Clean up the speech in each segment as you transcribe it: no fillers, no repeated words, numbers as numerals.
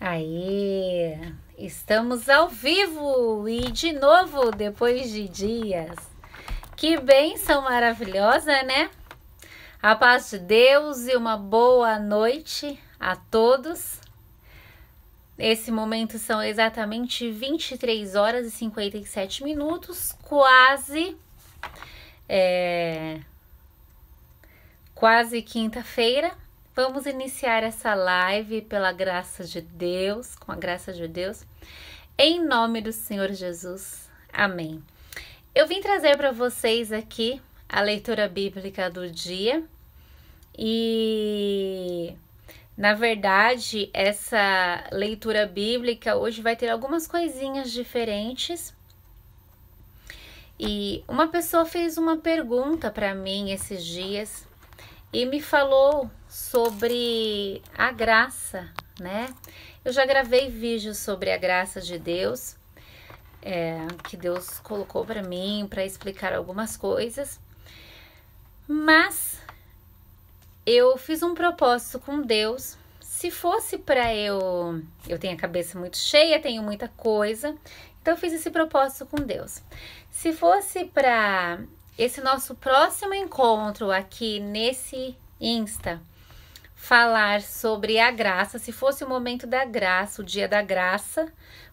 Aí, estamos ao vivo e de novo depois de dias. Que bênção maravilhosa, né? A paz de Deus e uma boa noite a todos. Esse momento são exatamente 23 horas e 57 minutos, quase quinta-feira. Vamos iniciar essa live pela graça de Deus, com a graça de Deus, em nome do Senhor Jesus. Amém. Eu vim trazer para vocês aqui a leitura bíblica do dia e, na verdade, essa leitura bíblica hoje vai ter algumas coisinhas diferentes. E uma pessoa fez uma pergunta para mim esses dias e me falou sobre a graça, né? Eu já gravei vídeos sobre a graça de Deus, que Deus colocou para mim para explicar algumas coisas, mas eu fiz um propósito com Deus. Se fosse para eu tenho a cabeça muito cheia, tenho muita coisa, então eu fiz esse propósito com Deus. Se fosse para esse nosso próximo encontro aqui nesse Insta falar sobre a graça, se fosse o momento da graça, o dia da graça,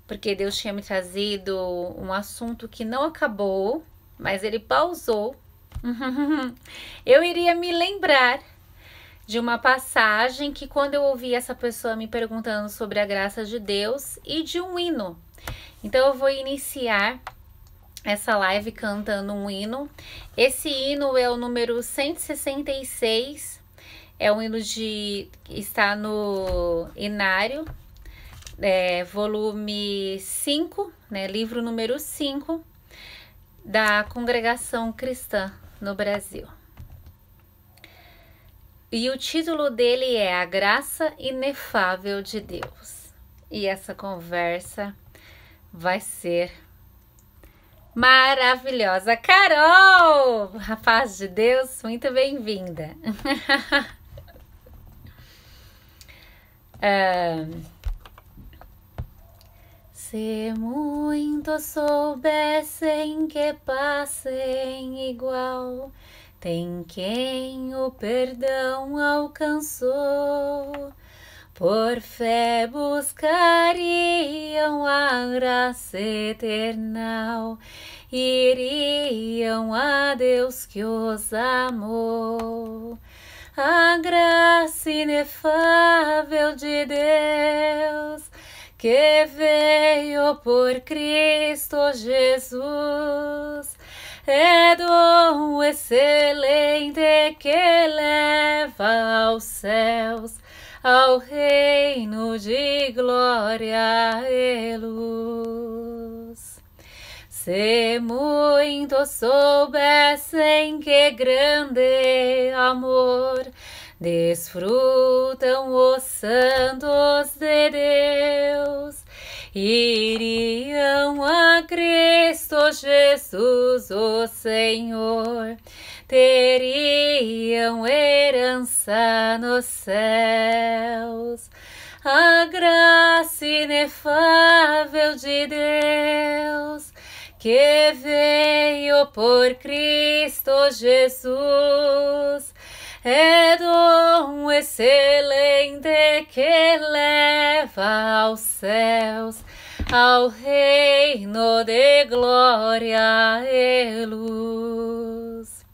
porque Deus tinha me trazido um assunto que não acabou, mas ele pausou, eu iria me lembrar de uma passagem que quando eu ouvi essa pessoa me perguntando sobre a graça de Deus e de um hino. Então eu vou iniciar essa live cantando um hino. Esse hino é o número 166, é um hino está no Inário, volume 5, né, livro número 5, da Congregação Cristã no Brasil. E o título dele é A Graça Inefável de Deus. E essa conversa vai ser maravilhosa. Carol, rapaz de Deus, muito bem-vinda. Se muitos soubessem que passem igual, tem quem o perdão alcançou. Por fé buscariam a graça eternal, iriam a Deus que os amou. A graça inefável de Deus, que veio por Cristo Jesus, é dom excelente que leva aos céus, ao reino de glória e luz. Se muitos soubessem que grande amor desfrutam os santos de Deus, iriam a Cristo Jesus, o Senhor, teriam herança nos céus. A graça inefável de Deus, que veio por Cristo Jesus, é dom excelente que leva aos céus, ao reino de glória e luz.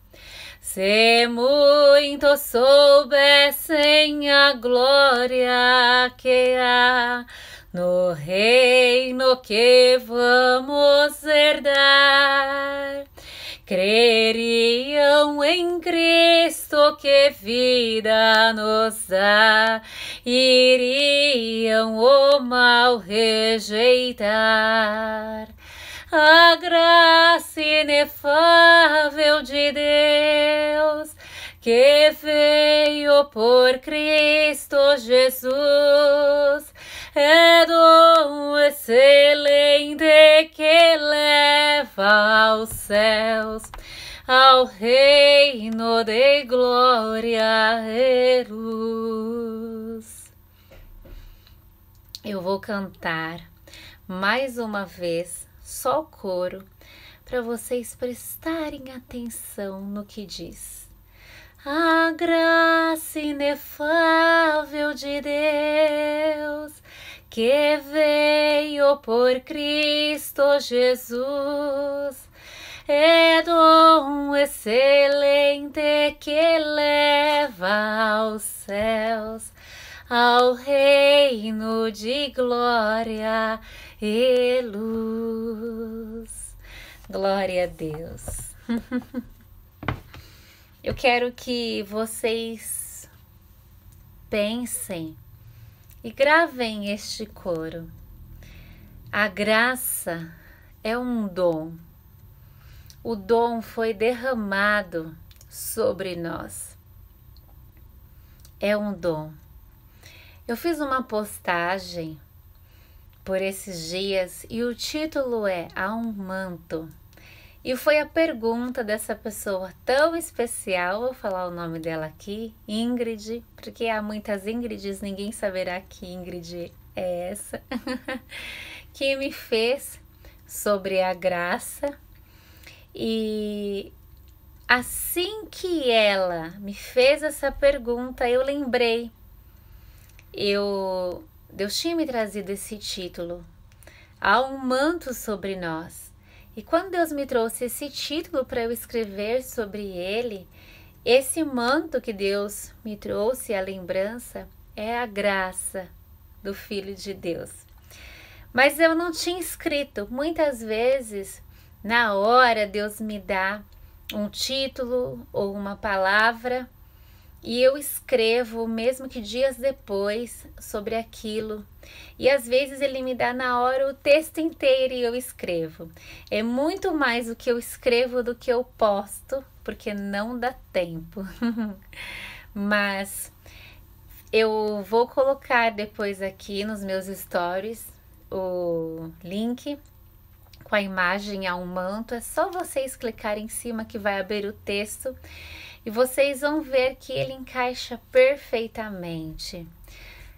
Se muitos soubessem a glória que há no reino que vamos herdar, creriam em Cristo que vida nos dá, iriam o mal rejeitar. A graça inefável de Deus, que veio por Cristo Jesus, é dom excelente que leva aos céus, ao reino de glória e luz. eu vou cantar mais uma vez, só o coro, para vocês prestarem atenção no que diz. A graça inefável de Deus, que veio por Cristo Jesus, é dom excelente que leva aos céus, ao reino de glória e luz. Glória a Deus. Eu quero que vocês pensem e gravem este coro. A graça é um dom. O dom foi derramado sobre nós. É um dom. Eu fiz uma postagem por esses dias e o título é "Há um manto". E foi a pergunta dessa pessoa tão especial, vou falar o nome dela aqui, Ingrid, porque há muitas Ingrids, ninguém saberá que Ingrid é essa, que me fez sobre a graça. E assim que ela me fez essa pergunta, eu lembrei, Deus tinha me trazido esse título, "Há um manto sobre nós". E quando Deus me trouxe esse título para eu escrever sobre ele, esse manto que Deus me trouxe, a lembrança, é a graça do Filho de Deus. Mas eu não tinha escrito. Muitas vezes, na hora, Deus me dá um título ou uma palavra e eu escrevo, mesmo que dias depois, sobre aquilo. E às vezes ele me dá na hora o texto inteiro e eu escrevo. É muito mais o que eu escrevo do que eu posto, porque não dá tempo. Mas eu vou colocar depois aqui nos meus stories o link com a imagem a um manto. É só vocês clicarem em cima que vai abrir o texto. E vocês vão ver que ele encaixa perfeitamente.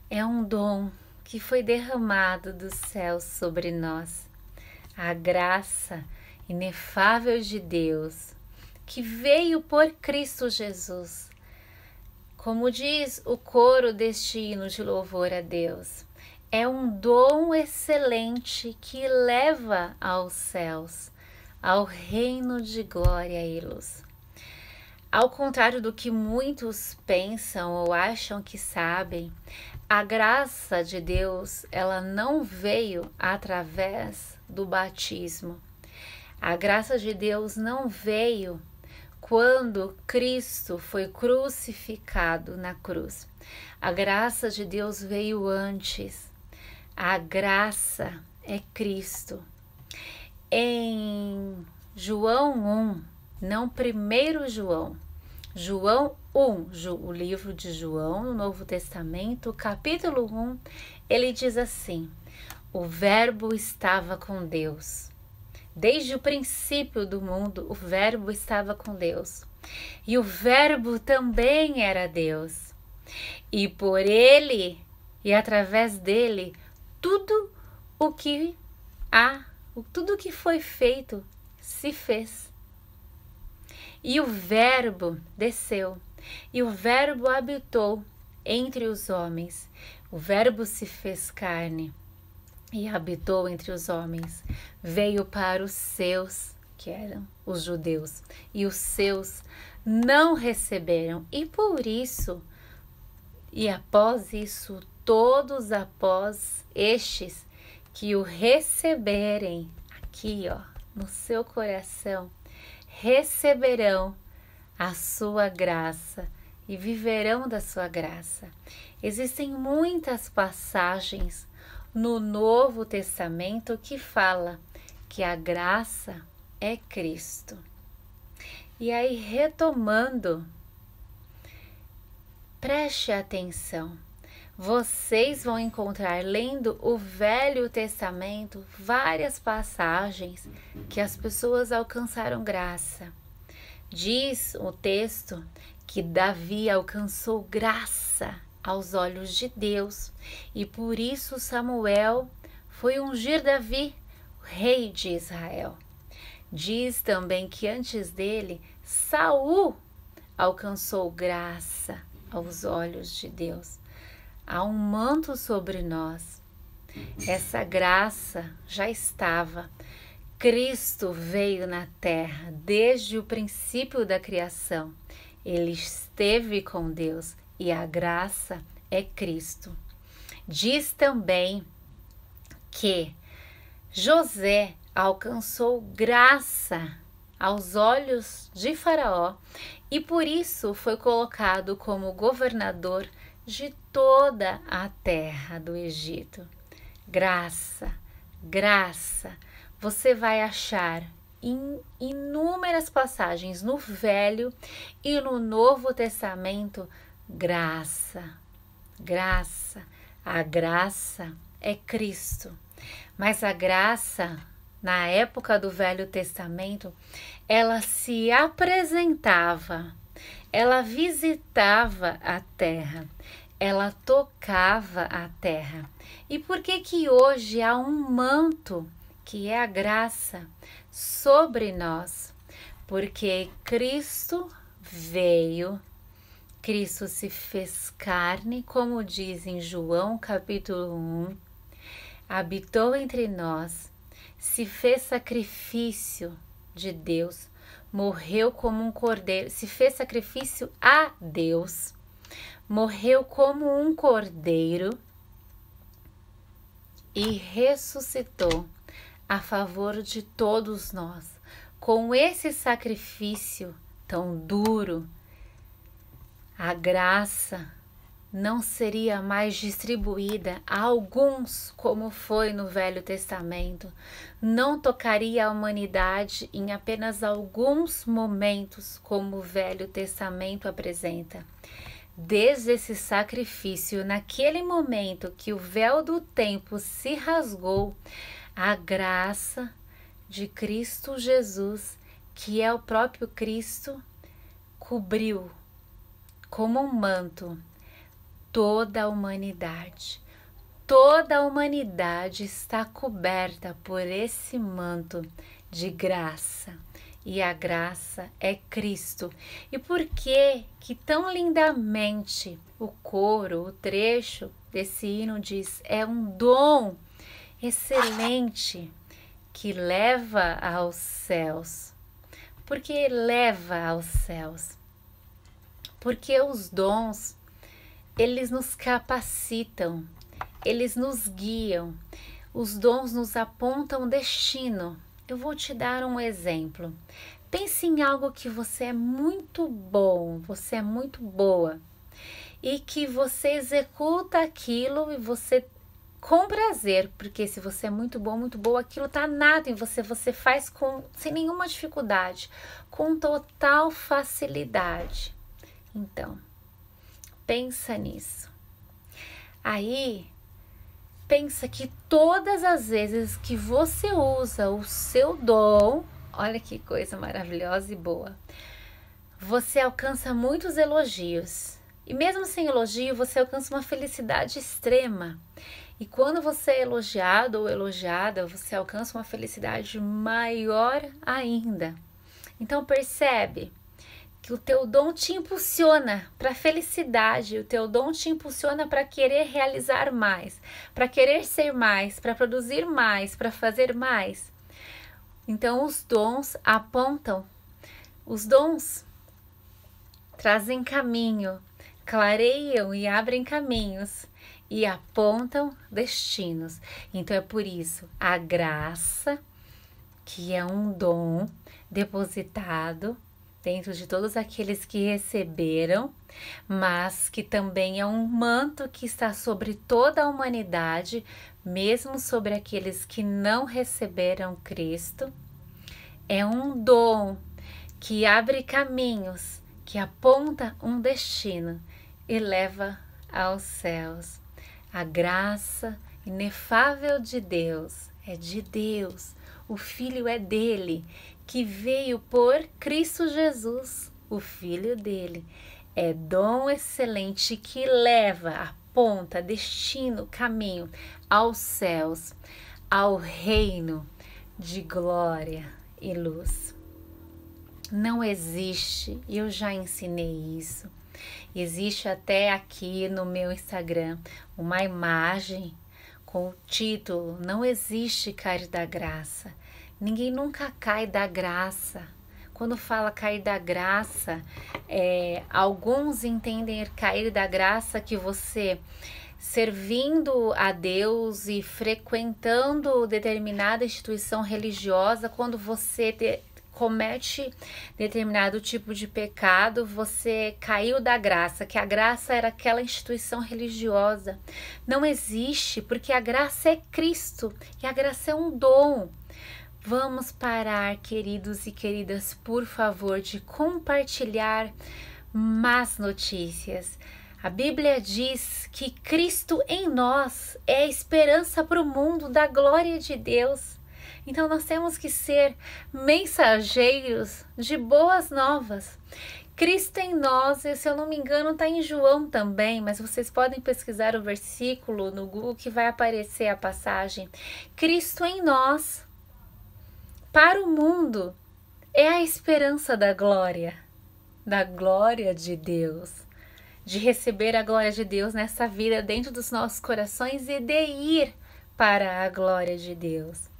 É um dom que foi derramado dos céus sobre nós. A graça inefável de Deus, que veio por Cristo Jesus. Como diz o coro deste hino de louvor a Deus, é um dom excelente que leva aos céus, ao reino de glória e luz. Ao contrário do que muitos pensam ou acham que sabem, a graça de Deus, ela não veio através do batismo. A graça de Deus não veio quando Cristo foi crucificado na cruz. A graça de Deus veio antes. A graça é Cristo. Em João 1, não 1 João, João 1, o livro de João, no Novo Testamento, capítulo 1, ele diz assim: o Verbo estava com Deus. Desde o princípio do mundo, o Verbo estava com Deus. E o Verbo também era Deus. E por ele e através dele, tudo o que foi feito se fez. E o Verbo desceu, e o Verbo habitou entre os homens. O Verbo se fez carne e habitou entre os homens. Veio para os seus, que eram os judeus, e os seus não receberam. E por isso, e após isso, todos após estes que o receberem, aqui ó, no seu coração, receberão a sua graça e viverão da sua graça. Existem muitas passagens no Novo Testamento que fala que a graça é Cristo. E aí, retomando, preste atenção. Vocês vão encontrar, lendo o Velho Testamento, várias passagens que as pessoas alcançaram graça. Diz o texto que Davi alcançou graça aos olhos de Deus, e por isso Samuel foi ungir Davi, rei de Israel. Diz também que antes dele, Saul alcançou graça aos olhos de Deus. Há um manto sobre nós. Essa graça já estava. Cristo veio na terra desde o princípio da criação. Ele esteve com Deus e a graça é Cristo. Diz também que José alcançou graça aos olhos de Faraó e por isso foi colocado como governador de toda a terra do Egito. Graça, graça, você vai achar em inúmeras passagens no Velho e no Novo Testamento, graça, graça. A graça é Cristo, mas a graça, na época do Velho Testamento, ela se apresentava, ela visitava a terra, ela tocava a terra. E por que que hoje há um manto, que é a graça, sobre nós? Porque Cristo veio, Cristo se fez carne, como diz em João capítulo 1, habitou entre nós, se fez sacrifício de Deus, morreu como um cordeiro, se fez sacrifício a Deus, morreu como um cordeiro e ressuscitou a favor de todos nós. Com esse sacrifício tão duro, a graça não seria mais distribuída a alguns, como foi no Velho Testamento. Não tocaria a humanidade em apenas alguns momentos, como o Velho Testamento apresenta. Desde esse sacrifício, naquele momento que o véu do tempo se rasgou, a graça de Cristo Jesus, que é o próprio Cristo, cobriu como um manto toda a humanidade. Toda a humanidade está coberta por esse manto de graça. E a graça é Cristo. E por que tão lindamente o coro, o trecho desse hino diz: é um dom excelente que leva aos céus. Por que leva aos céus? Porque os dons, eles nos capacitam, eles nos guiam, os dons nos apontam destino. Eu vou te dar um exemplo. Pense em algo que você é muito bom, você é muito boa, e que você executa aquilo e você com prazer, porque se você é muito bom, muito boa, aquilo tá nato em você, você faz sem nenhuma dificuldade, com total facilidade. Então, pensa nisso. Aí, pensa que todas as vezes que você usa o seu dom, olha que coisa maravilhosa e boa, você alcança muitos elogios. E mesmo sem elogio, você alcança uma felicidade extrema. E quando você é elogiado ou elogiada, você alcança uma felicidade maior ainda. Então percebe que o teu dom te impulsiona para a felicidade, o teu dom te impulsiona para querer realizar mais, para querer ser mais, para produzir mais, para fazer mais. Então os dons apontam, os dons trazem caminho, clareiam e abrem caminhos e apontam destinos. Então é por isso a graça, que é um dom depositado dentro de todos aqueles que receberam, mas que também é um manto que está sobre toda a humanidade, mesmo sobre aqueles que não receberam Cristo. É um dom que abre caminhos, que aponta um destino e leva aos céus. A graça inefável de Deus é de Deus, o Filho é dele, que veio por Cristo Jesus, o Filho dele. é dom excelente que leva, aponta, destino, caminho aos céus, ao reino de glória e luz. Não existe, eu já ensinei isso. Existe até aqui no meu Instagram uma imagem com o título "Não existe cair da graça". Ninguém nunca cai da graça. Quando fala cair da graça, alguns entendem cair da graça que você servindo a Deus e frequentando determinada instituição religiosa, quando você comete determinado tipo de pecado, você caiu da graça, que a graça era aquela instituição religiosa. Não existe, porque a graça é Cristo e a graça é um dom. Vamos parar, queridos e queridas, por favor, de compartilhar más notícias. A Bíblia diz que Cristo em nós é a esperança para o mundo da glória de Deus. Então nós temos que ser mensageiros de boas novas. Cristo em nós, e se eu não me engano está em João também, mas vocês podem pesquisar o versículo no Google que vai aparecer a passagem. Cristo em nós, para o mundo, é a esperança da glória de Deus, de receber a glória de Deus nessa vida dentro dos nossos corações e de ir para a glória de Deus.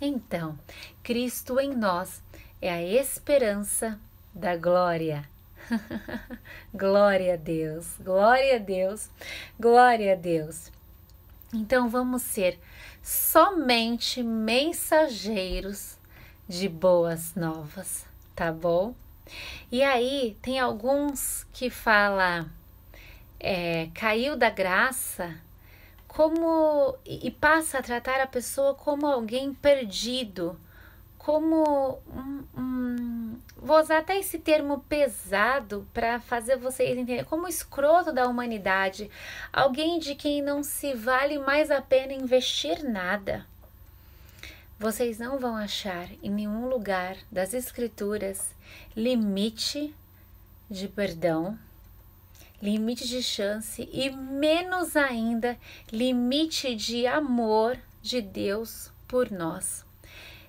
Então, Cristo em nós é a esperança da glória. Glória a Deus, glória a Deus, glória a Deus. Então, vamos ser somente mensageiros de boas novas, tá bom? E aí, tem alguns que falam, caiu da graça, e passa a tratar a pessoa como alguém perdido, como vou usar até esse termo pesado para fazer vocês entenderem, como escroto da humanidade, alguém de quem não se vale mais a pena investir nada. Vocês não vão achar em nenhum lugar das Escrituras limite de perdão, limite de chance e menos ainda limite de amor de Deus por nós.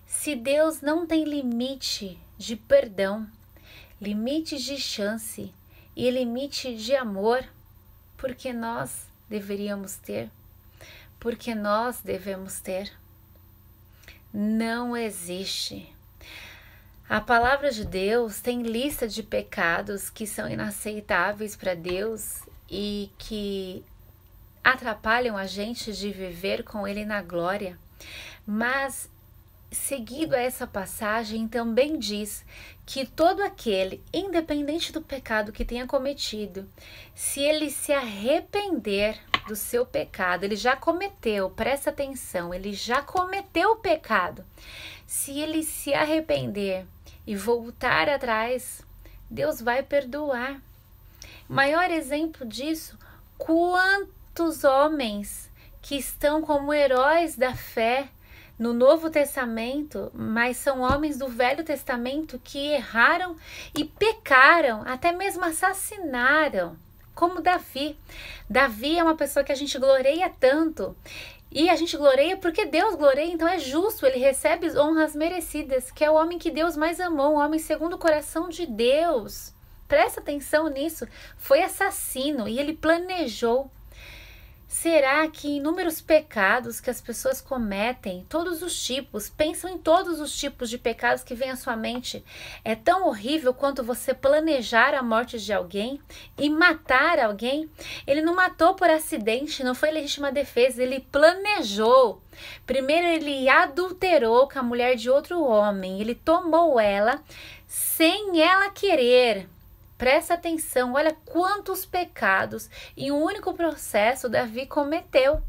Se Deus não tem limite de perdão, limite de chance e limite de amor, por que nós deveríamos ter? Porque nós devemos ter? Não existe. A palavra de Deus tem lista de pecados que são inaceitáveis para Deus e que atrapalham a gente de viver com Ele na glória. Mas, seguido a essa passagem, também diz que todo aquele, independente do pecado que tenha cometido, se ele se arrepender do seu pecado, ele já cometeu, presta atenção, ele já cometeu o pecado. Se ele se arrepender e voltar atrás, Deus vai perdoar. Maior exemplo disso, quantos homens que estão como heróis da fé no Novo Testamento, mas são homens do Velho Testamento que erraram e pecaram, até mesmo assassinaram, como Davi. Davi é uma pessoa que a gente gloreia tanto. E a gente gloreia porque Deus gloreia, então é justo, ele recebe honras merecidas, que é o homem que Deus mais amou, um homem segundo o coração de Deus. Presta atenção nisso, foi assassino e ele planejou. Será que inúmeros pecados que as pessoas cometem, todos os tipos, pensam em todos os tipos de pecados que vem à sua mente, é tão horrível quanto você planejar a morte de alguém e matar alguém? Ele não matou por acidente, não foi legítima defesa, ele planejou. Primeiro ele adulterou com a mulher de outro homem, ele tomou ela sem ela querer. Presta atenção, olha quantos pecados em um único processo Davi cometeu.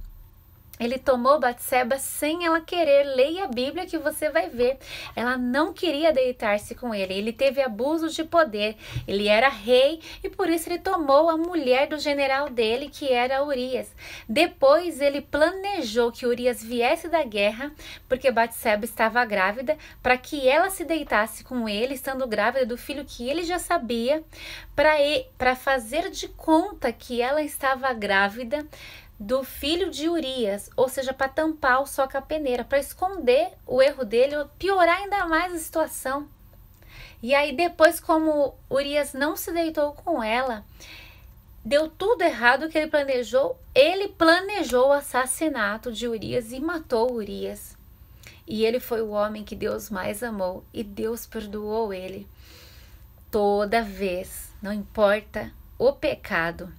Ele tomou Batseba sem ela querer. Leia a Bíblia que você vai ver. Ela não queria deitar-se com ele. Ele teve abuso de poder. Ele era rei e por isso ele tomou a mulher do general dele, que era Urias. Depois ele planejou que Urias viesse da guerra, porque Batseba estava grávida, para que ela se deitasse com ele, estando grávida do filho que ele já sabia, para fazer de conta que ela estava grávida do filho de Urias, ou seja, para tampar o sol com a peneira, para esconder o erro dele, piorar ainda mais a situação. E aí depois, como Urias não se deitou com ela, deu tudo errado o que ele planejou o assassinato de Urias e matou Urias. E ele foi o homem que Deus mais amou e Deus perdoou ele. Toda vez, não importa o pecado,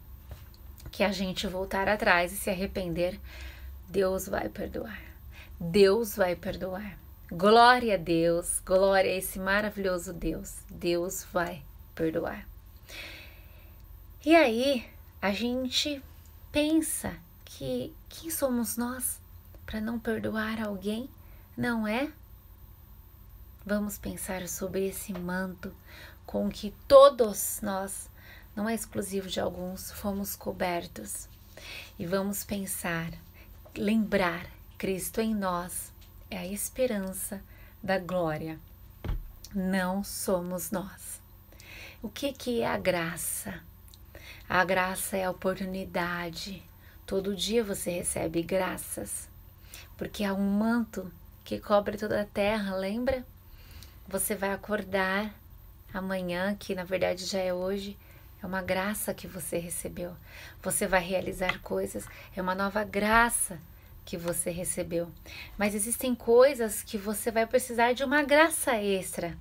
que a gente voltar atrás e se arrepender, Deus vai perdoar. Deus vai perdoar. Glória a Deus, glória a esse maravilhoso Deus. Deus vai perdoar. E aí, a gente pensa que quem somos nós para não perdoar alguém, não é? Vamos pensar sobre esse manto com que todos nós, não é exclusivo de alguns, fomos cobertos. E vamos pensar, lembrar, Cristo em nós é a esperança da glória. Não somos nós. O que é a graça? A graça é a oportunidade. Todo dia você recebe graças, porque há um manto que cobre toda a terra, lembra? Você vai acordar amanhã, que na verdade já é hoje, é uma graça que você recebeu. Você vai realizar coisas, é uma nova graça que você recebeu. Mas existem coisas que você vai precisar de uma graça extra.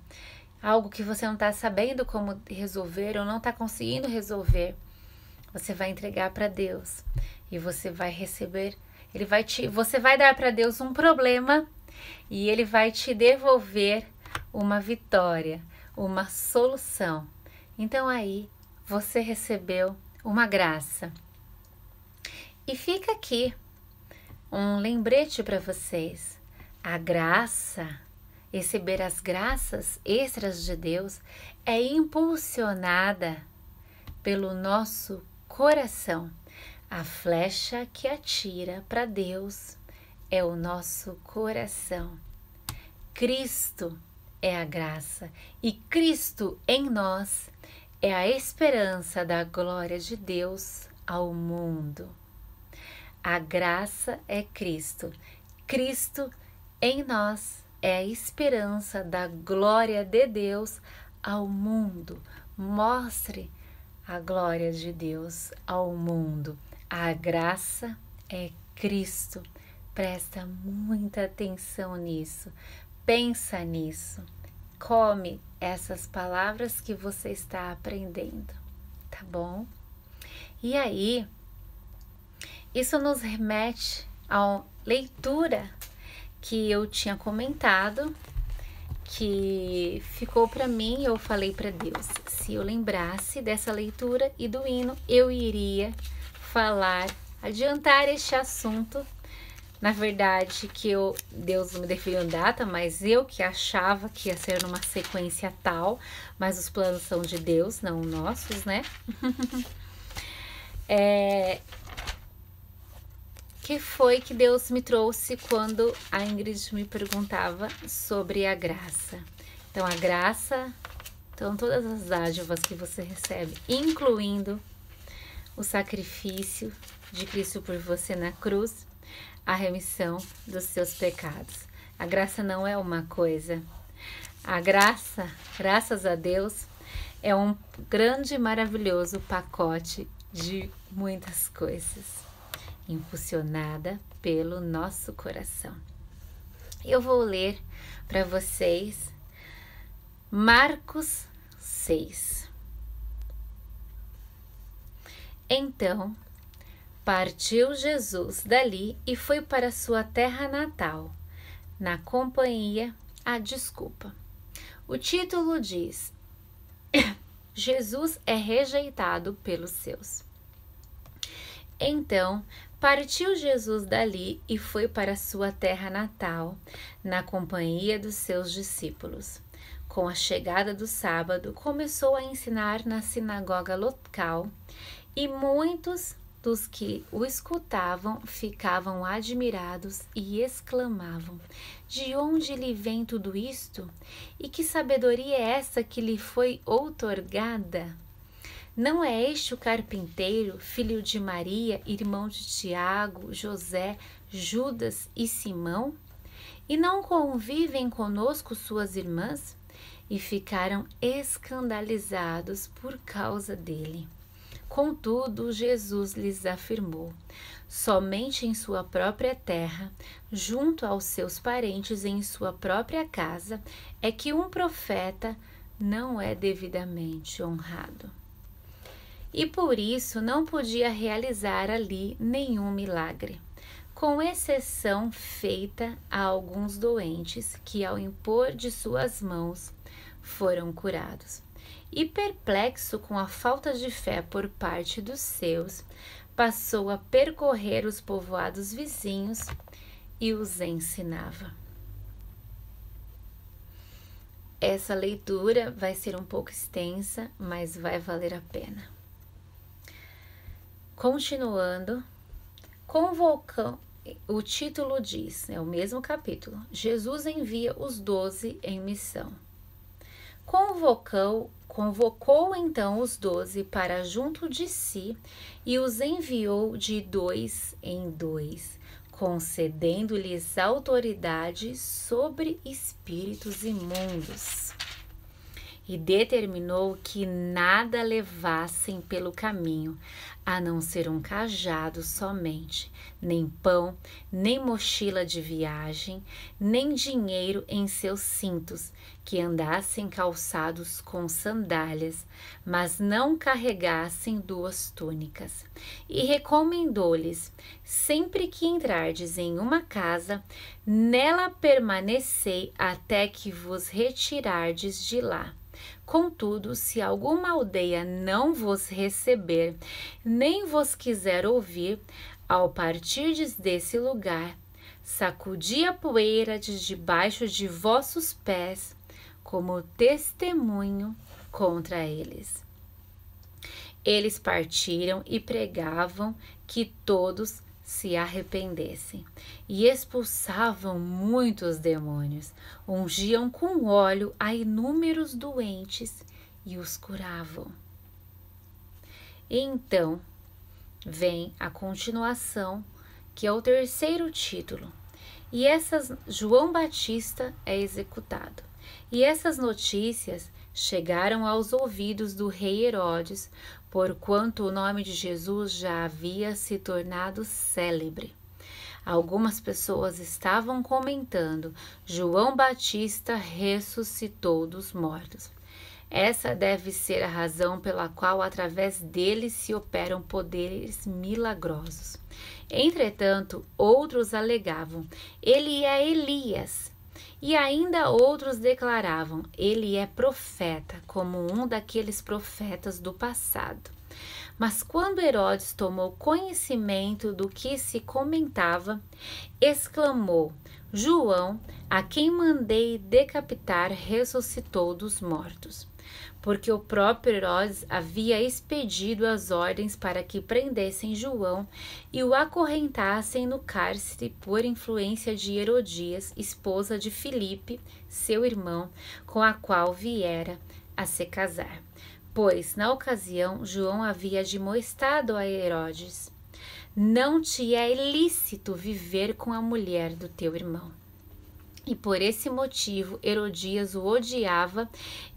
Algo que você não está sabendo como resolver ou não está conseguindo resolver. Você vai entregar para Deus e você vai receber. Você vai dar para Deus um problema e Ele vai te devolver uma vitória, uma solução. Então aí, você recebeu uma graça. E fica aqui um lembrete para vocês. A graça, receber as graças extras de Deus, é impulsionada pelo nosso coração. A flecha que atira para Deus é o nosso coração. Cristo é a graça e Cristo em nós é a esperança da glória de Deus ao mundo. A graça é Cristo. Cristo em nós é a esperança da glória de Deus ao mundo. Mostre a glória de Deus ao mundo. A graça é Cristo. Presta muita atenção nisso. Pensa nisso. Come essas palavras que você está aprendendo, tá bom? E aí, isso nos remete à leitura que eu tinha comentado, que ficou para mim. Eu falei para Deus, se eu lembrasse dessa leitura e do hino, eu iria adiantar este assunto. Na verdade, Deus não me definiu data, mas eu que achava que ia ser numa sequência tal, mas os planos são de Deus, não nossos, né? Que foi que Deus me trouxe quando a Ingrid me perguntava sobre a graça. Então, a graça, então todas as dádivas que você recebe, incluindo o sacrifício de Cristo por você na cruz, a remissão dos seus pecados. A graça não é uma coisa. A graça, graças a Deus, é um grande e maravilhoso pacote de muitas coisas, impulsionada pelo nosso coração. Eu vou ler para vocês Marcos 6. Então, partiu Jesus dali e foi para sua terra natal, na companhia, o título diz, Jesus é rejeitado pelos seus. Então, Partiu Jesus dali e foi para sua terra natal, na companhia dos seus discípulos. Com a chegada do sábado, começou a ensinar na sinagoga local, e muitos dos que o escutavam ficavam admirados e exclamavam: de onde lhe vem tudo isto? E que sabedoria é essa que lhe foi outorgada? Não é este o carpinteiro, filho de Maria, irmão de Tiago, José, Judas e Simão? E não convivem conosco suas irmãs? E ficaram escandalizados por causa dele. Contudo, Jesus lhes afirmou: somente em sua própria terra, junto aos seus parentes em sua própria casa, é que um profeta não é devidamente honrado. E por isso não podia realizar ali nenhum milagre, com exceção feita a alguns doentes que, ao impor de suas mãos, foram curados. E perplexo com a falta de fé por parte dos seus, passou a percorrer os povoados vizinhos e os ensinava. Essa leitura vai ser um pouco extensa, mas vai valer a pena. Continuando, o título diz, é o mesmo capítulo, Jesus envia os 12 em missão. Convocou então os 12 para junto de si e os enviou de 2 em 2, concedendo-lhes autoridade sobre espíritos imundos. E determinou que nada levassem pelo caminho, a não ser um cajado somente, nem pão, nem mochila de viagem, nem dinheiro em seus cintos, que andassem calçados com sandálias, mas não carregassem 2 túnicas. E recomendou-lhes: sempre que entrardes em uma casa, nela permanecei até que vos retirardes de lá. Contudo, se alguma aldeia não vos receber, nem vos quiser ouvir, ao partirdes desse lugar, sacudi a poeira de debaixo de vossos pés, como testemunho contra eles. Eles partiram e pregavam que todos se arrependessem, e expulsavam muitos demônios, ungiam com óleo a inúmeros doentes e os curavam. E então vem a continuação, que é o terceiro título, e João Batista é executado. E essas notícias chegaram aos ouvidos do rei Herodes, porquanto o nome de Jesus já havia se tornado célebre. Algumas pessoas estavam comentando: João Batista ressuscitou dos mortos. Essa deve ser a razão pela qual através dele se operam poderes milagrosos. Entretanto, outros alegavam: ele é Elias. E ainda outros declaravam: ele é profeta, como um daqueles profetas do passado. Mas quando Herodes tomou conhecimento do que se comentava, exclamou: João, a quem mandei decapitar, ressuscitou dos mortos. Porque o próprio Herodes havia expedido as ordens para que prendessem João e o acorrentassem no cárcere por influência de Herodias, esposa de Filipe, seu irmão, com a qual viera a se casar. Pois, na ocasião, João havia admoestado a Herodes: não te é ilícito viver com a mulher do teu irmão. E por esse motivo Herodias o odiava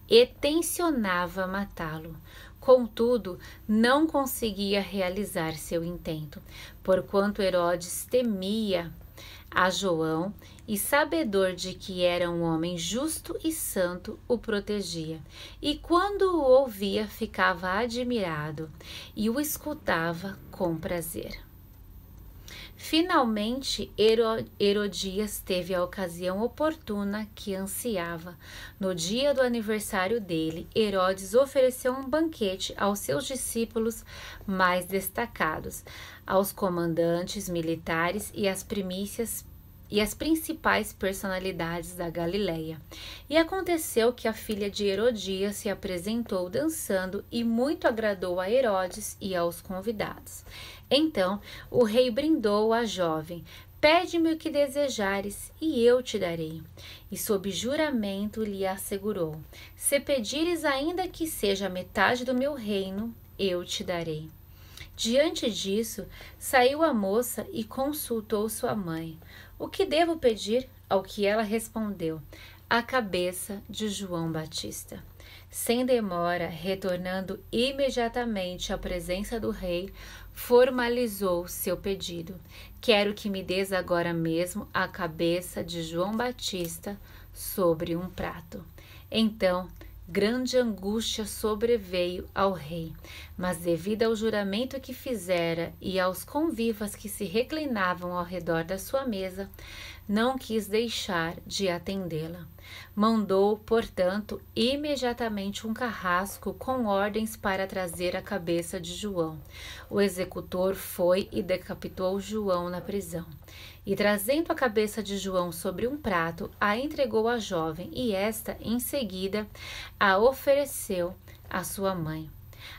e tencionava matá-lo. Contudo, não conseguia realizar seu intento, porquanto Herodes temia a João e, sabedor de que era um homem justo e santo, o protegia. E quando o ouvia, ficava admirado e o escutava com prazer. Finalmente, Herodias teve a ocasião oportuna que ansiava. No dia do aniversário dele, Herodes ofereceu um banquete aos seus discípulos mais destacados, aos comandantes militares e às primícias e as principais personalidades da Galileia. E aconteceu que a filha de Herodias se apresentou dançando e muito agradou a Herodes e aos convidados. Então o rei brindou à jovem: pede-me o que desejares, e eu te darei. E sob juramento lhe assegurou: se pedires ainda que seja metade do meu reino, eu te darei. Diante disso, saiu a moça e consultou sua mãe. O que devo pedir? Ao que ela respondeu: a cabeça de João Batista. Sem demora, retornando imediatamente à presença do rei, formalizou seu pedido. Quero que me des agora mesmo a cabeça de João Batista sobre um prato. Então, grande angústia sobreveio ao rei, mas devido ao juramento que fizera e aos convivas que se reclinavam ao redor da sua mesa, não quis deixar de atendê-la. Mandou, portanto, imediatamente um carrasco com ordens para trazer a cabeça de João. O executor foi e decapitou João na prisão. E trazendo a cabeça de João sobre um prato, a entregou à jovem, e esta, em seguida, a ofereceu à sua mãe.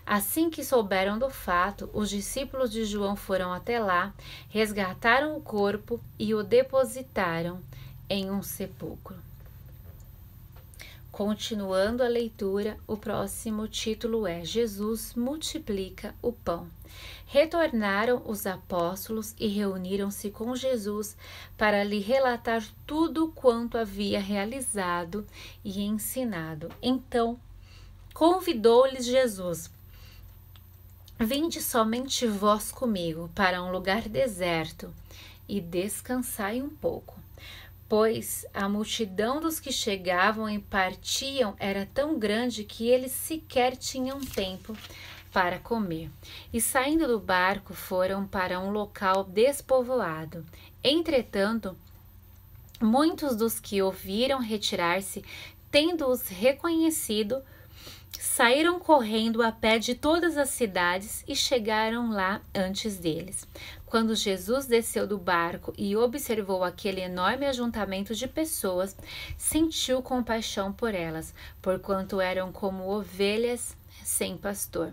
Assim que souberam do fato, os discípulos de João foram até lá, resgataram o corpo e o depositaram em um sepulcro. Continuando a leitura, o próximo título é: Jesus multiplica o pão. Retornaram os apóstolos e reuniram-se com Jesus para lhe relatar tudo quanto havia realizado e ensinado. Então, convidou-lhes Jesus: vinde somente vós comigo para um lugar deserto e descansai um pouco. Pois a multidão dos que chegavam e partiam era tão grande que eles sequer tinham tempo para comer. E saindo do barco foram para um local despovoado. Entretanto, muitos dos que ouviram retirar-se, tendo-os reconhecido, saíram correndo a pé de todas as cidades e chegaram lá antes deles. Quando Jesus desceu do barco e observou aquele enorme ajuntamento de pessoas, sentiu compaixão por elas, porquanto eram como ovelhas sem pastor.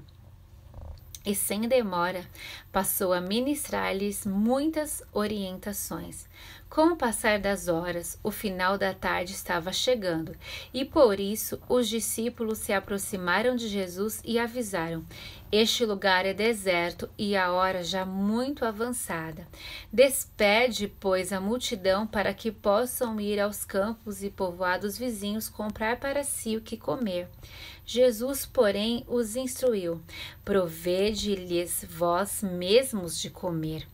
E sem demora passou a ministrar-lhes muitas orientações. Com o passar das horas, o final da tarde estava chegando, e por isso os discípulos se aproximaram de Jesus e avisaram: este lugar é deserto e a hora já muito avançada. Despede, pois, a multidão para que possam ir aos campos e povoados vizinhos comprar para si o que comer. Jesus, porém, os instruiu: provede-lhes vós mesmos de comer.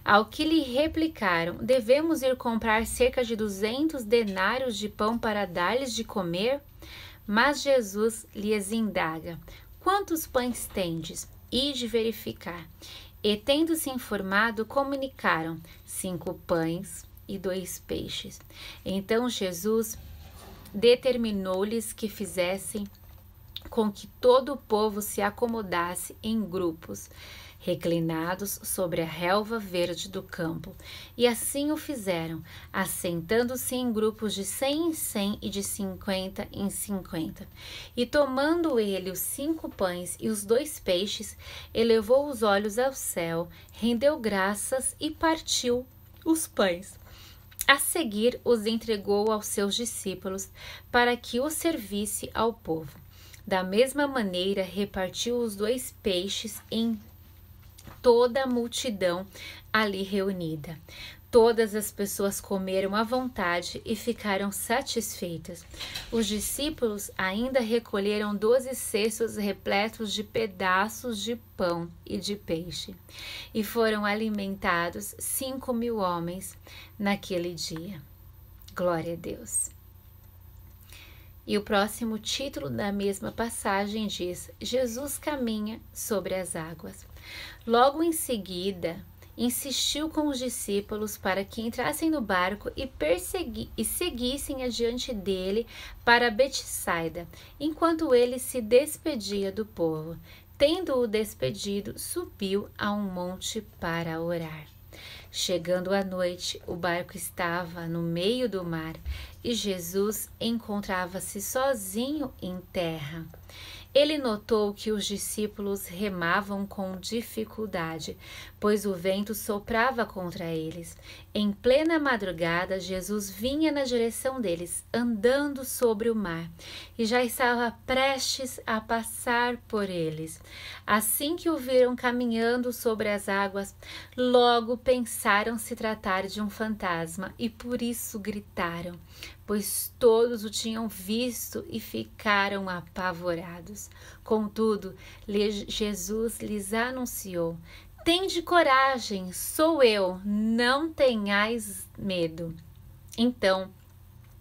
Ao que lhe replicaram: devemos ir comprar cerca de 200 denários de pão para dar-lhes de comer? Mas Jesus lhes indaga: quantos pães tendes? Ide verificar. E tendo-se informado, comunicaram: 5 pães e 2 peixes. Então Jesus determinou-lhes que fizessem com que todo o povo se acomodasse em grupos, reclinados sobre a relva verde do campo. E assim o fizeram, assentando-se em grupos de 100 em 100 e de 50 em 50. E tomando ele os 5 pães e os 2 peixes, elevou os olhos ao céu, rendeu graças e partiu os pães. A seguir, os entregou aos seus discípulos para que os servisse ao povo. Da mesma maneira, repartiu os 2 peixes em toda a multidão ali reunida. Todas as pessoas comeram à vontade e ficaram satisfeitas. Os discípulos ainda recolheram 12 cestos repletos de pedaços de pão e de peixe, e foram alimentados 5.000 homens naquele dia. Glória a Deus. E o próximo título da mesma passagem diz: Jesus caminha sobre as águas. Logo em seguida, insistiu com os discípulos para que entrassem no barco e seguissem adiante dele para Betsaida, enquanto ele se despedia do povo. Tendo-o despedido, subiu a um monte para orar. Chegando à noite, o barco estava no meio do mar e Jesus encontrava-se sozinho em terra. Ele notou que os discípulos remavam com dificuldade, pois o vento soprava contra eles. Em plena madrugada, Jesus vinha na direção deles, andando sobre o mar, e já estava prestes a passar por eles. Assim que o viram caminhando sobre as águas, logo pensaram se tratar de um fantasma, e por isso gritaram, pois todos o tinham visto e ficaram apavorados. Contudo, Jesus lhes anunciou: tende coragem, sou eu, não tenhais medo. Então,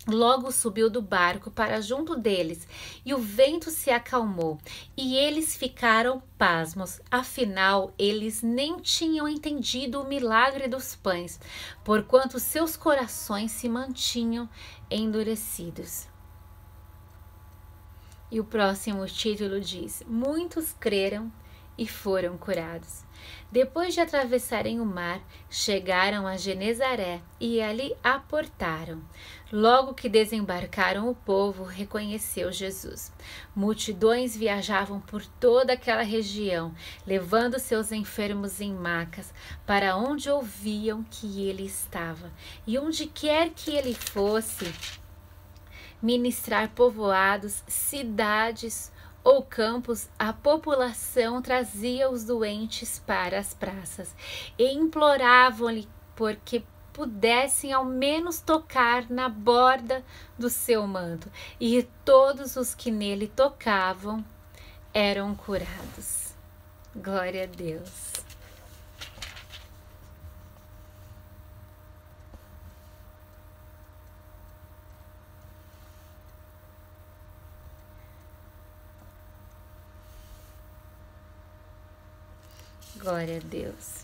logo subiu do barco para junto deles, e o vento se acalmou, e eles ficaram pasmos. Afinal, eles nem tinham entendido o milagre dos pães, porquanto seus corações se mantinham endurecidos. E o próximo título diz: muitos creram e foram curados. Depois de atravessarem o mar, chegaram a Genezaré e ali aportaram. Logo que desembarcaram, o povo reconheceu Jesus. Multidões viajavam por toda aquela região, levando seus enfermos em macas para onde ouviam que ele estava. E onde quer que ele fosse ministrar, povoados, cidades ou campos, a população trazia os doentes para as praças e imploravam-lhe porque pudessem ao menos tocar na borda do seu manto, e todos os que nele tocavam eram curados. Glória a Deus. Glória a Deus.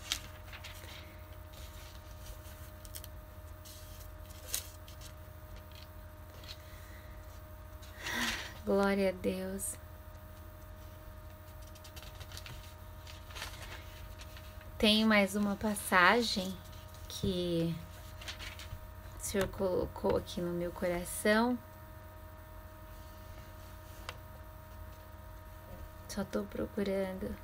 Glória a Deus. Tem mais uma passagem que o Senhor colocou aqui no meu coração. Só estou procurando.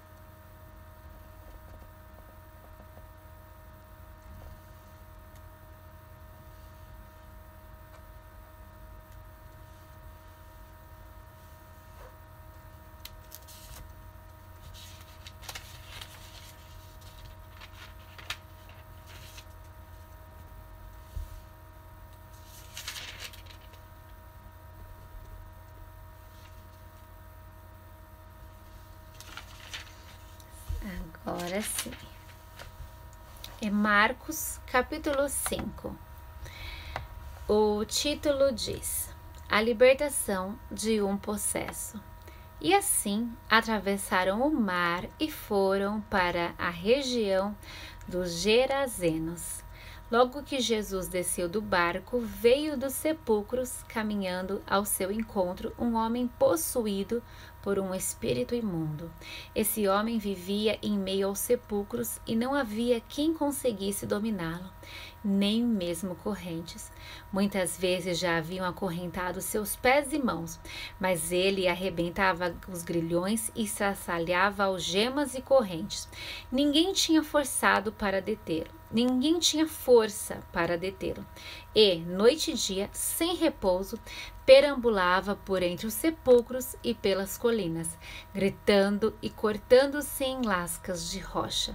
Agora sim. É Marcos, capítulo 5. O título diz: A libertação de um possesso. E assim atravessaram o mar e foram para a região dos Gerazenos. Logo que Jesus desceu do barco, veio dos sepulcros, caminhando ao seu encontro, um homem possuído por um espírito imundo. Esse homem vivia em meio aos sepulcros e não havia quem conseguisse dominá-lo, nem mesmo correntes. Muitas vezes já haviam acorrentado seus pés e mãos, mas ele arrebentava os grilhões e estraçalhava algemas e correntes. Ninguém tinha forçado para detê-lo. Ninguém tinha força para detê-lo. E, noite e dia, sem repouso, perambulava por entre os sepulcros e pelas colinas, gritando e cortando-se em lascas de rocha.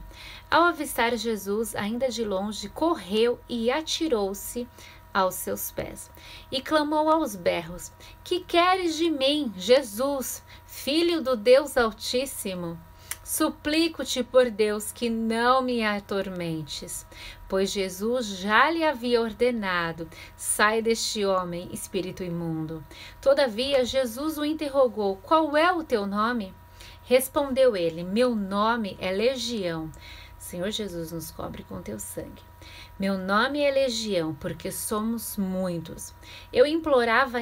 Ao avistar Jesus, ainda de longe, correu e atirou-se aos seus pés, e clamou aos berros: Que queres de mim, Jesus, Filho do Deus Altíssimo? Suplico-te por Deus que não me atormentes, pois Jesus já lhe havia ordenado: sai deste homem, espírito imundo. Todavia, Jesus o interrogou: qual é o teu nome? Respondeu ele: meu nome é Legião. Senhor Jesus, nos cobre com teu sangue. Meu nome é Legião, porque somos muitos. Eu implorava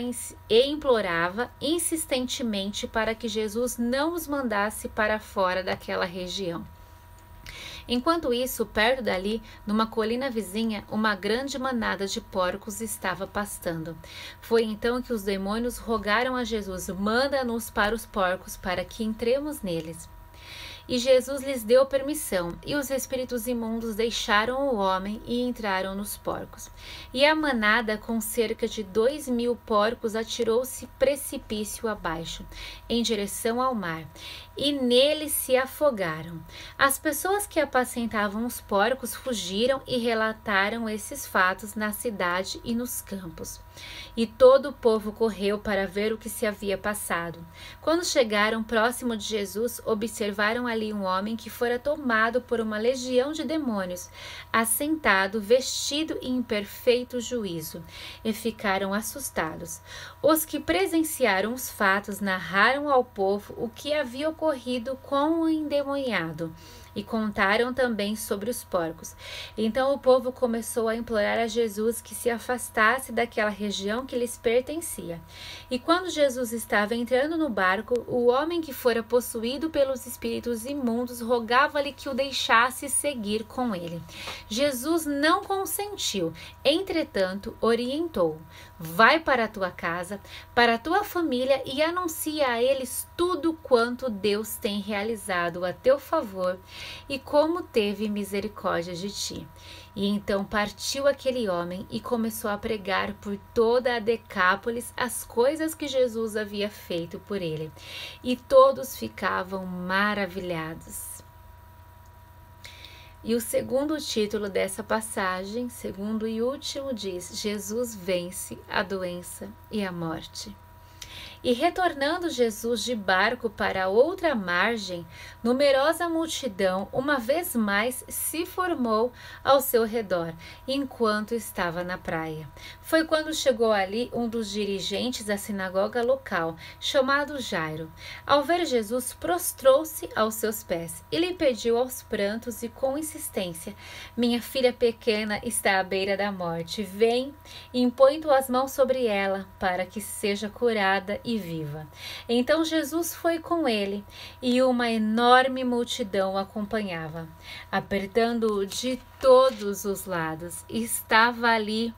insistentemente para que Jesus não os mandasse para fora daquela região. Enquanto isso, perto dali, numa colina vizinha, uma grande manada de porcos estava pastando. Foi então que os demônios rogaram a Jesus: manda-nos para os porcos, para que entremos neles. E Jesus lhes deu permissão, e os espíritos imundos deixaram o homem e entraram nos porcos. E a manada, com cerca de 2.000 porcos, atirou-se precipício abaixo, em direção ao mar, e nele se afogaram. As pessoas que apacentavam os porcos fugiram e relataram esses fatos na cidade e nos campos. E todo o povo correu para ver o que se havia passado. Quando chegaram próximo de Jesus, observaram ali um homem que fora tomado por uma legião de demônios, assentado, vestido em perfeito juízo, e ficaram assustados. Os que presenciaram os fatos narraram ao povo o que havia ocorrido com o endemoniado, e contaram também sobre os porcos. Então o povo começou a implorar a Jesus que se afastasse daquela região que lhes pertencia. E quando Jesus estava entrando no barco, o homem que fora possuído pelos espíritos imundos rogava-lhe que o deixasse seguir com ele. Jesus não consentiu, entretanto orientou: vai para a tua casa, para a tua família, e anuncia a eles tudo quanto Deus tem realizado a teu favor e como teve misericórdia de ti. E então partiu aquele homem e começou a pregar por toda a Decápolis as coisas que Jesus havia feito por ele. E todos ficavam maravilhados. E o segundo título dessa passagem, segundo e último, diz: Jesus vence a doença e a morte. E retornando Jesus de barco para outra margem, numerosa multidão uma vez mais se formou ao seu redor, enquanto estava na praia. Foi quando chegou ali um dos dirigentes da sinagoga local, chamado Jairo. Ao ver Jesus, prostrou-se aos seus pés e lhe pediu aos prantos e com insistência: minha filha pequena está à beira da morte. Vem e impõe tuas mãos sobre ela, para que seja curada e viva. Então Jesus foi com ele, e uma enorme multidão o acompanhava, apertando-o de todos os lados. Estava ali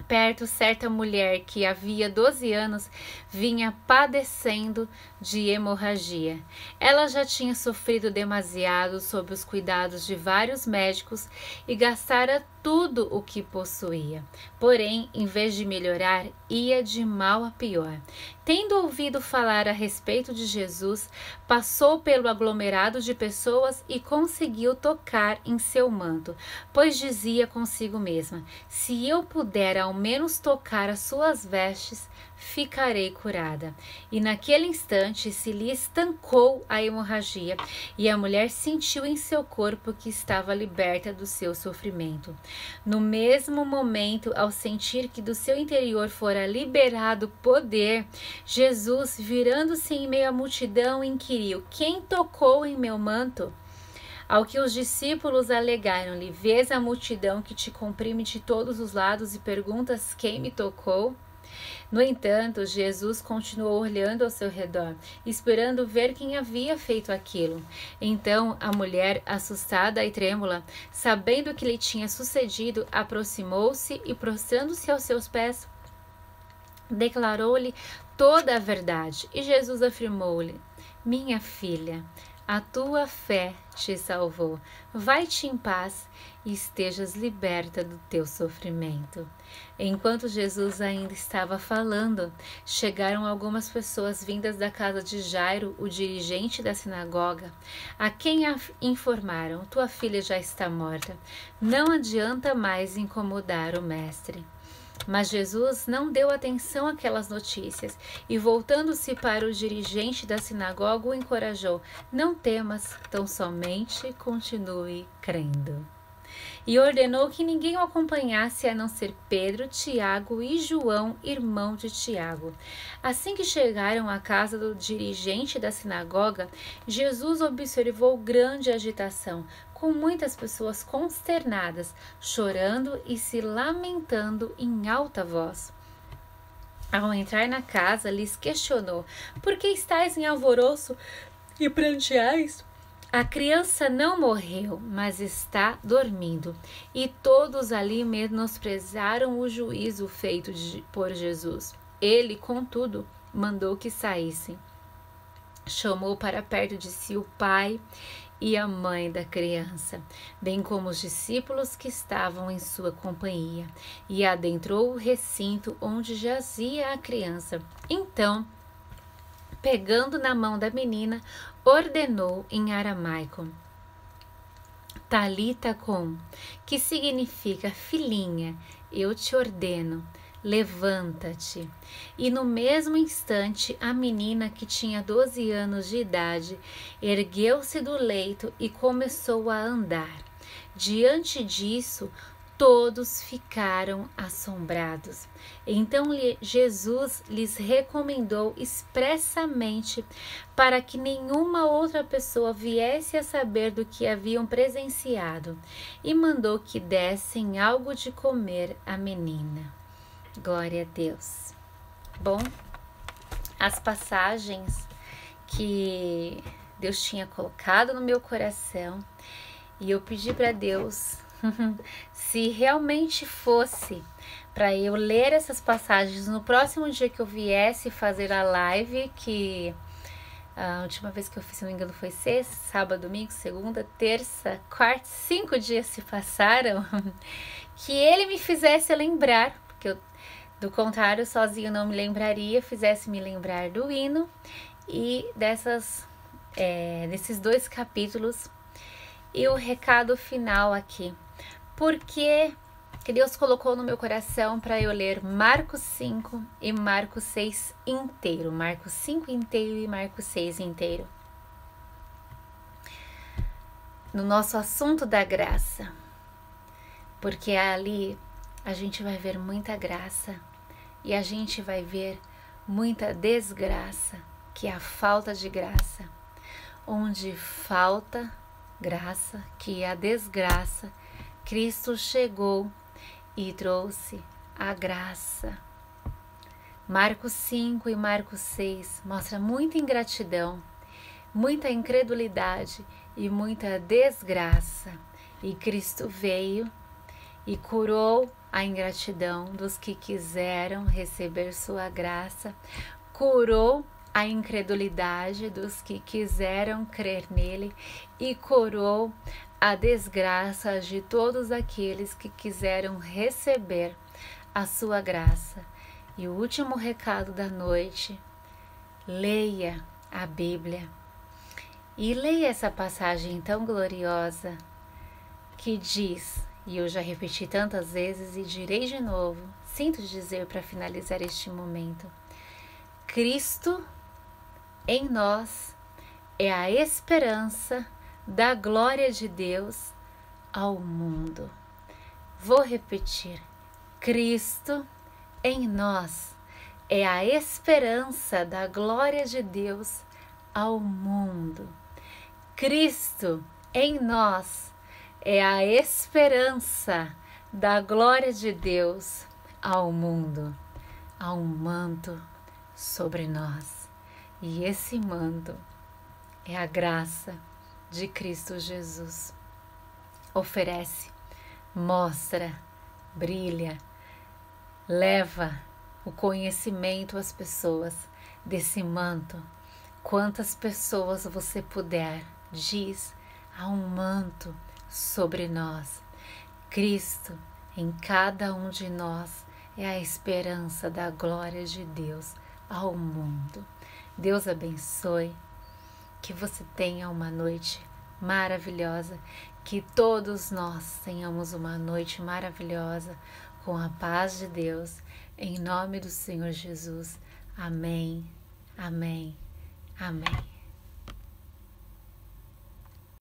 perto certa mulher que havia 12 anos vinha padecendo de hemorragia. Ela já tinha sofrido demasiado sob os cuidados de vários médicos e gastara tudo o que possuía. Porém, em vez de melhorar, ia de mal a pior. Tendo ouvido falar a respeito de Jesus, passou pelo aglomerado de pessoas e conseguiu tocar em seu manto, pois dizia consigo mesma: se eu puder ao menos tocar as suas vestes, ficarei curada. E naquele instante se lhe estancou a hemorragia, e a mulher sentiu em seu corpo que estava liberta do seu sofrimento. No mesmo momento, ao sentir que do seu interior fora liberado poder, Jesus, virando-se em meio à multidão, inquiriu: quem tocou em meu manto? Ao que os discípulos alegaram-lhe: vês a multidão que te comprime de todos os lados e perguntas quem me tocou? No entanto, Jesus continuou olhando ao seu redor, esperando ver quem havia feito aquilo. Então a mulher, assustada e trêmula, sabendo o que lhe tinha sucedido, aproximou-se e, prostrando-se aos seus pés, declarou-lhe toda a verdade. E Jesus afirmou-lhe: minha filha, a tua fé te salvou. Vai-te em paz e estejas liberta do teu sofrimento. Enquanto Jesus ainda estava falando, chegaram algumas pessoas vindas da casa de Jairo, o dirigente da sinagoga, a quem informaram: tua filha já está morta. Não adianta mais incomodar o mestre. Mas Jesus não deu atenção àquelas notícias e, voltando-se para o dirigente da sinagoga, o encorajou: não temas, tão somente continue crendo. E ordenou que ninguém o acompanhasse a não ser Pedro, Tiago e João, irmão de Tiago. Assim que chegaram à casa do dirigente da sinagoga, Jesus observou grande agitação, com muitas pessoas consternadas, chorando e se lamentando em alta voz. Ao entrar na casa, lhes questionou: por que estáis em alvoroço e pranteais? A criança não morreu, mas está dormindo. E todos ali menosprezaram o juízo feito por Jesus. Ele, contudo, mandou que saíssem. Chamou para perto de si o pai e a mãe da criança, bem como os discípulos que estavam em sua companhia, e adentrou o recinto onde jazia a criança. Então, pegando na mão da menina, ordenou em aramaico: Talita cum, que significa filhinha, eu te ordeno, levanta-te. E no mesmo instante, a menina, que tinha 12 anos de idade, ergueu-se do leito e começou a andar. Diante disso, todos ficaram assombrados. Então Jesus lhes recomendou expressamente para que nenhuma outra pessoa viesse a saber do que haviam presenciado e mandou que dessem algo de comer à menina. Glória a Deus. Bom, as passagens que Deus tinha colocado no meu coração, e eu pedi para Deus se realmente fosse para eu ler essas passagens no próximo dia que eu viesse fazer a live, que a última vez que eu fiz, se não me engano, foi sexta, sábado, domingo, segunda, terça, quarta, 5 dias se passaram, que ele me fizesse lembrar, porque eu, do contrário, sozinho não me lembraria, fizesse me lembrar do hino e desses 2 capítulos. E o recado final aqui: porque Deus colocou no meu coração para eu ler Marcos 5 e Marcos 6 inteiro. Marcos 5 inteiro e Marcos 6 inteiro. No nosso assunto da graça. Porque ali a gente vai ver muita graça e a gente vai ver muita desgraça, que é a falta de graça. Onde falta graça, que é a desgraça, Cristo chegou e trouxe a graça. Marcos 5 e Marcos 6 mostra muita ingratidão, muita incredulidade e muita desgraça. E Cristo veio e curou a ingratidão dos que quiseram receber sua graça, curou a incredulidade dos que quiseram crer nele e curou a desgraça de todos aqueles que quiseram receber a sua graça. E o último recado da noite: leia a Bíblia e leia essa passagem tão gloriosa que diz, e eu já repeti tantas vezes e direi de novo, sinto dizer para finalizar este momento: Cristo em nós é a esperança da glória de Deus ao mundo. Vou repetir: Cristo em nós é a esperança da glória de Deus ao mundo. Cristo em nós é a esperança da glória de Deus ao mundo. Há um manto sobre nós. E esse manto é a graça de Cristo Jesus. Oferece, mostra, brilha, leva o conhecimento às pessoas desse manto. Quantas pessoas você puder, diz: há um manto sobre nós. Cristo em cada um de nós é a esperança da glória de Deus ao mundo. Deus abençoe, que você tenha uma noite maravilhosa, que todos nós tenhamos uma noite maravilhosa com a paz de Deus, em nome do Senhor Jesus. Amém, amém, amém.